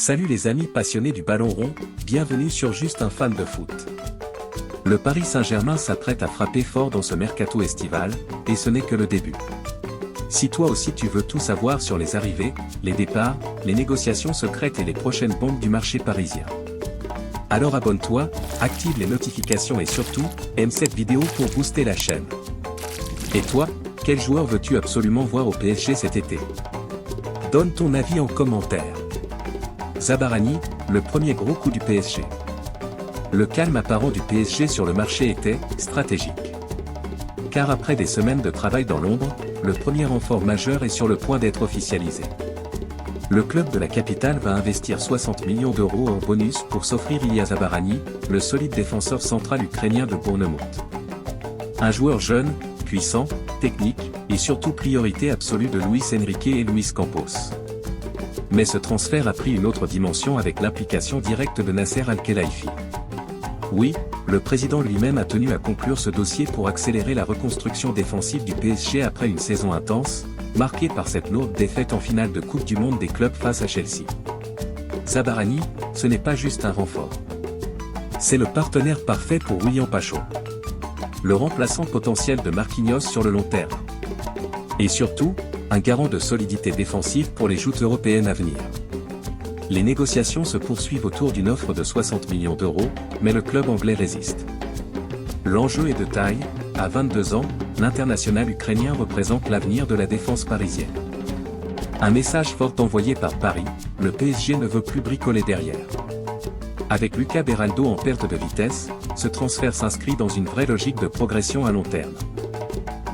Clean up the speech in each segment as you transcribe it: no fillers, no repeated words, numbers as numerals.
Salut les amis passionnés du ballon rond, bienvenue sur Juste un fan de foot. Le Paris Saint-Germain s'apprête à frapper fort dans ce mercato estival, et ce n'est que le début. Si toi aussi tu veux tout savoir sur les arrivées, les départs, les négociations secrètes et les prochaines bombes du marché parisien, alors abonne-toi, active les notifications et surtout, aime cette vidéo pour booster la chaîne. Et toi, quel joueur veux-tu absolument voir au PSG cet été? Donne ton avis en commentaire. Zabarani, le premier gros coup du PSG. Le calme apparent du PSG sur le marché était stratégique. Car après des semaines de travail dans l'ombre, le premier renfort majeur est sur le point d'être officialisé. Le club de la capitale va investir 60 millions d'euros en bonus pour s'offrir Ilya Zabarani, le solide défenseur central ukrainien de Bournemouth. Un joueur jeune, puissant, technique, et surtout priorité absolue de Luis Enrique et Luis Campos. Mais ce transfert a pris une autre dimension avec l'implication directe de Nasser Al-Khelaifi. Oui, le président lui-même a tenu à conclure ce dossier pour accélérer la reconstruction défensive du PSG après une saison intense, marquée par cette lourde défaite en finale de Coupe du Monde des clubs face à Chelsea. Zabarani, ce n'est pas juste un renfort. C'est le partenaire parfait pour William Pacho. Le remplaçant potentiel de Marquinhos sur le long terme. Et surtout, un garant de solidité défensive pour les joutes européennes à venir. Les négociations se poursuivent autour d'une offre de 60 millions d'euros, mais le club anglais résiste. L'enjeu est de taille, à 22 ans, l'international ukrainien représente l'avenir de la défense parisienne. Un message fort envoyé par Paris, le PSG ne veut plus bricoler derrière. Avec Lucas Beraldo en perte de vitesse, ce transfert s'inscrit dans une vraie logique de progression à long terme.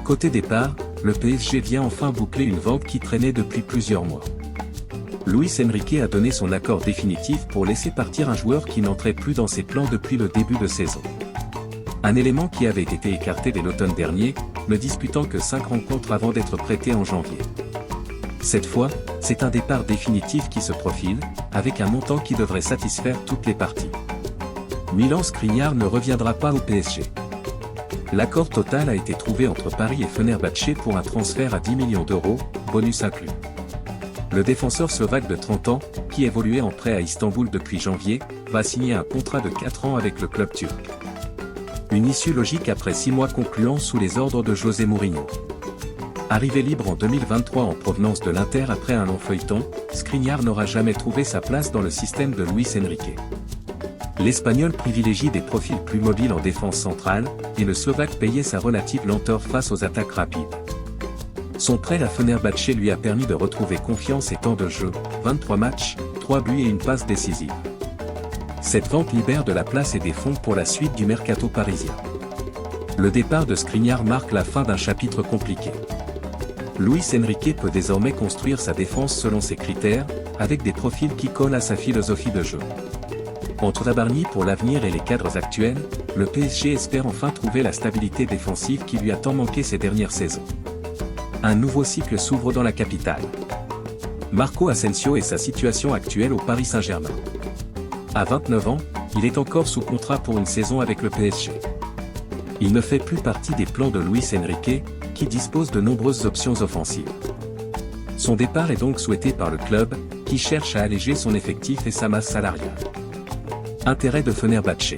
Côté départ, le PSG vient enfin boucler une vente qui traînait depuis plusieurs mois. Luis Enrique a donné son accord définitif pour laisser partir un joueur qui n'entrait plus dans ses plans depuis le début de saison. Un élément qui avait été écarté dès l'automne dernier, ne disputant que 5 rencontres avant d'être prêté en janvier. Cette fois, c'est un départ définitif qui se profile, avec un montant qui devrait satisfaire toutes les parties. Milan Skriniar ne reviendra pas au PSG. L'accord total a été trouvé entre Paris et Fenerbahçe pour un transfert à 10 millions d'euros, bonus inclus. Le défenseur slovaque de 30 ans, qui évoluait en prêt à Istanbul depuis janvier, va signer un contrat de 4 ans avec le club turc. Une issue logique après 6 mois concluants sous les ordres de José Mourinho. Arrivé libre en 2023 en provenance de l'Inter après un long feuilleton, Skriniar n'aura jamais trouvé sa place dans le système de Luis Enrique. L'Espagnol privilégie des profils plus mobiles en défense centrale, et le Slovaque payait sa relative lenteur face aux attaques rapides. Son prêt à Fenerbahçe lui a permis de retrouver confiance et temps de jeu, 23 matchs, 3 buts et une passe décisive. Cette vente libère de la place et des fonds pour la suite du mercato parisien. Le départ de Skriniar marque la fin d'un chapitre compliqué. Luis Enrique peut désormais construire sa défense selon ses critères, avec des profils qui collent à sa philosophie de jeu. Entre Zabarani pour l'avenir et les cadres actuels, le PSG espère enfin trouver la stabilité défensive qui lui a tant manqué ces dernières saisons. Un nouveau cycle s'ouvre dans la capitale. Marco Asensio et sa situation actuelle au Paris Saint-Germain. À 29 ans, il est encore sous contrat pour une saison avec le PSG. Il ne fait plus partie des plans de Luis Enrique, qui dispose de nombreuses options offensives. Son départ est donc souhaité par le club, qui cherche à alléger son effectif et sa masse salariale. Intérêt de Fenerbahçe.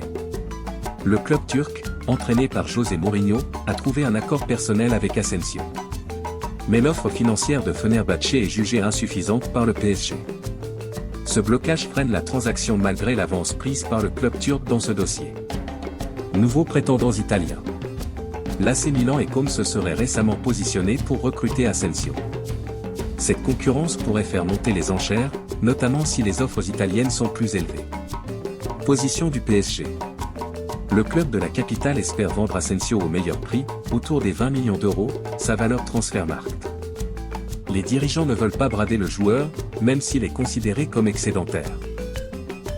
Le club turc, entraîné par José Mourinho, a trouvé un accord personnel avec Asensio. Mais l'offre financière de Fenerbahçe est jugée insuffisante par le PSG. Ce blocage freine la transaction malgré l'avance prise par le club turc dans ce dossier. Nouveaux prétendants italiens. L'AC Milan et Comme se seraient récemment positionnés pour recruter Asensio. Cette concurrence pourrait faire monter les enchères, notamment si les offres italiennes sont plus élevées. Position du PSG. Le club de la capitale espère vendre Asensio au meilleur prix, autour des 20 millions d'euros, sa valeur Transfermarkt. Les dirigeants ne veulent pas brader le joueur, même s'il est considéré comme excédentaire.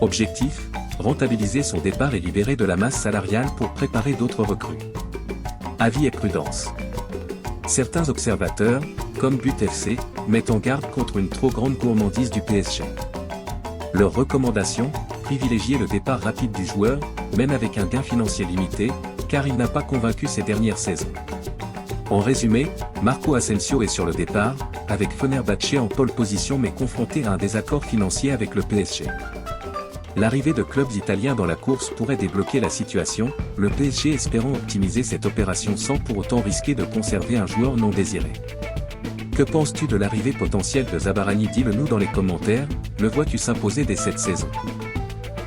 Objectif, rentabiliser son départ et libérer de la masse salariale pour préparer d'autres recrues. Avis et prudence. Certains observateurs, comme But FC, mettent en garde contre une trop grande gourmandise du PSG. Leur recommandation, privilégier le départ rapide du joueur, même avec un gain financier limité, car il n'a pas convaincu ces dernières saisons. En résumé, Marco Asensio est sur le départ, avec Fenerbahçe en pole position mais confronté à un désaccord financier avec le PSG. L'arrivée de clubs italiens dans la course pourrait débloquer la situation, le PSG espérant optimiser cette opération sans pour autant risquer de conserver un joueur non désiré. Que penses-tu de l'arrivée potentielle de Zabarani? Dis-le nous dans les commentaires, le vois-tu s'imposer dès cette saison?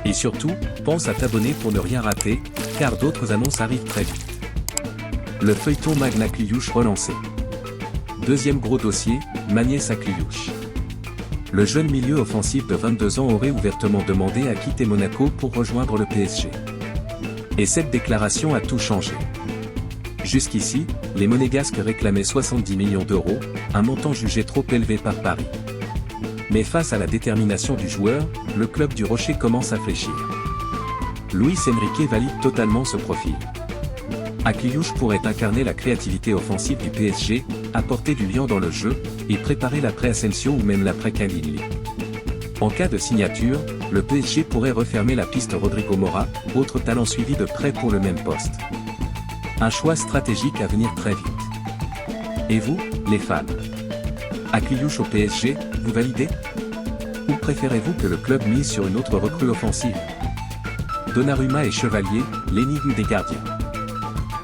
Et surtout, pense à t'abonner pour ne rien rater, car d'autres annonces arrivent très vite. Le feuilleton Magna Kliuch relancé. Deuxième gros dossier, Magnès Kliuch. Le jeune milieu offensif de 22 ans aurait ouvertement demandé à quitter Monaco pour rejoindre le PSG. Et cette déclaration a tout changé. Jusqu'ici, les Monégasques réclamaient 70 millions d'euros, un montant jugé trop élevé par Paris. Mais face à la détermination du joueur, le club du Rocher commence à fléchir. Luis Enrique valide totalement ce profil. Kliuch pourrait incarner la créativité offensive du PSG, apporter du liant dans le jeu, et préparer l'après-Asensio ou même l'après-Kalili. En cas de signature, le PSG pourrait refermer la piste Rodrigo Mora, autre talent suivi de près pour le même poste. Un choix stratégique à venir très vite. Et vous, les fans? Kliuch au PSG, vous validez? Ou préférez-vous que le club mise sur une autre recrue offensive? Donnarumma et Chevalier, l'énigme des gardiens.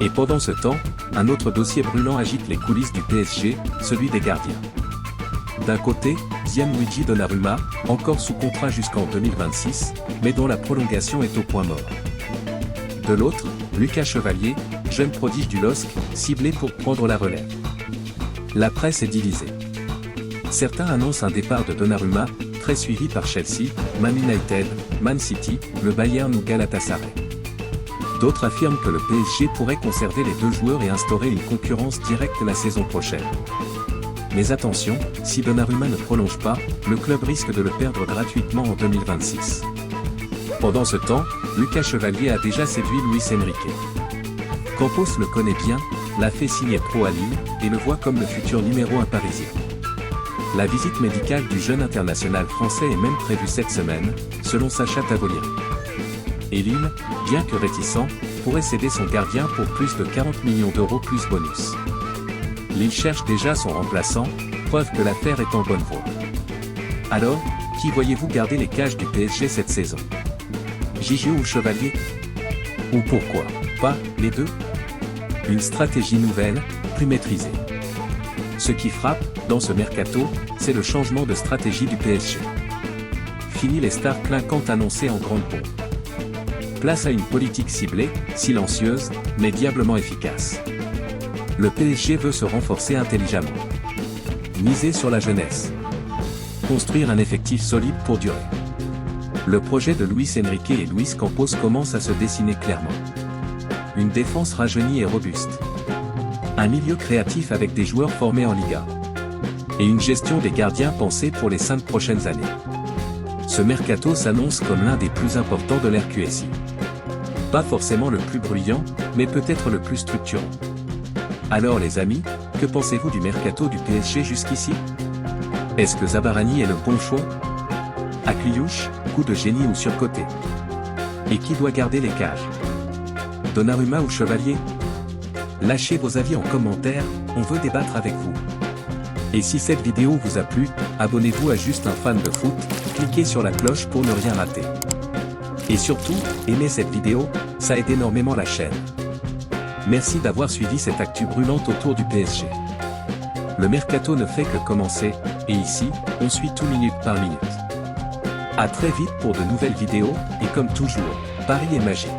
Et pendant ce temps, un autre dossier brûlant agite les coulisses du PSG, celui des gardiens. D'un côté, Gianluigi Donnarumma, encore sous contrat jusqu'en 2026, mais dont la prolongation est au point mort. De l'autre, Lucas Chevalier, jeune prodige du LOSC, ciblé pour prendre la relève. La presse est divisée. Certains annoncent un départ de Donnarumma, très suivi par Chelsea, Man United, Man City, le Bayern ou Galatasaray. D'autres affirment que le PSG pourrait conserver les deux joueurs et instaurer une concurrence directe la saison prochaine. Mais attention, si Donnarumma ne prolonge pas, le club risque de le perdre gratuitement en 2026. Pendant ce temps, Lucas Chevalier a déjà séduit Luis Enrique. Campos le connaît bien, l'a fait signer pro à Lille, et le voit comme le futur numéro 1 parisien. La visite médicale du jeune international français est même prévue cette semaine, selon Sacha Tavolieri. Et Lille, bien que réticent, pourrait céder son gardien pour plus de 40 millions d'euros plus bonus. Lille cherche déjà son remplaçant, preuve que l'affaire est en bonne voie. Alors, qui voyez-vous garder les cages du PSG cette saison? Gigi ou Chevalier? Ou pourquoi pas les deux? Une stratégie nouvelle, plus maîtrisée. Ce qui frappe, dans ce mercato, c'est le changement de stratégie du PSG. Fini les stars clinquantes annoncées en grande pompe. Place à une politique ciblée, silencieuse, mais diablement efficace. Le PSG veut se renforcer intelligemment. Miser sur la jeunesse. Construire un effectif solide pour durer. Le projet de Luis Enrique et Luis Campos commence à se dessiner clairement. Une défense rajeunie et robuste. Un milieu créatif avec des joueurs formés en Liga. Et une gestion des gardiens pensée pour les 5 prochaines années. Ce mercato s'annonce comme l'un des plus importants de l'RQSI. Pas forcément le plus bruyant, mais peut-être le plus structurant. Alors les amis, que pensez-vous du mercato du PSG jusqu'ici? Est-ce que Zabarani est le bon choix? Kliuch, coup de génie ou surcoté? Et qui doit garder les cages? Donnarumma ou Chevalier? Lâchez vos avis en commentaire, on veut débattre avec vous. Et si cette vidéo vous a plu, abonnez-vous à Juste un fan de foot, cliquez sur la cloche pour ne rien rater. Et surtout, aimez cette vidéo, ça aide énormément la chaîne. Merci d'avoir suivi cette actu brûlante autour du PSG. Le mercato ne fait que commencer, et ici, on suit tout minute par minute. À très vite pour de nouvelles vidéos, et comme toujours, Paris est magique.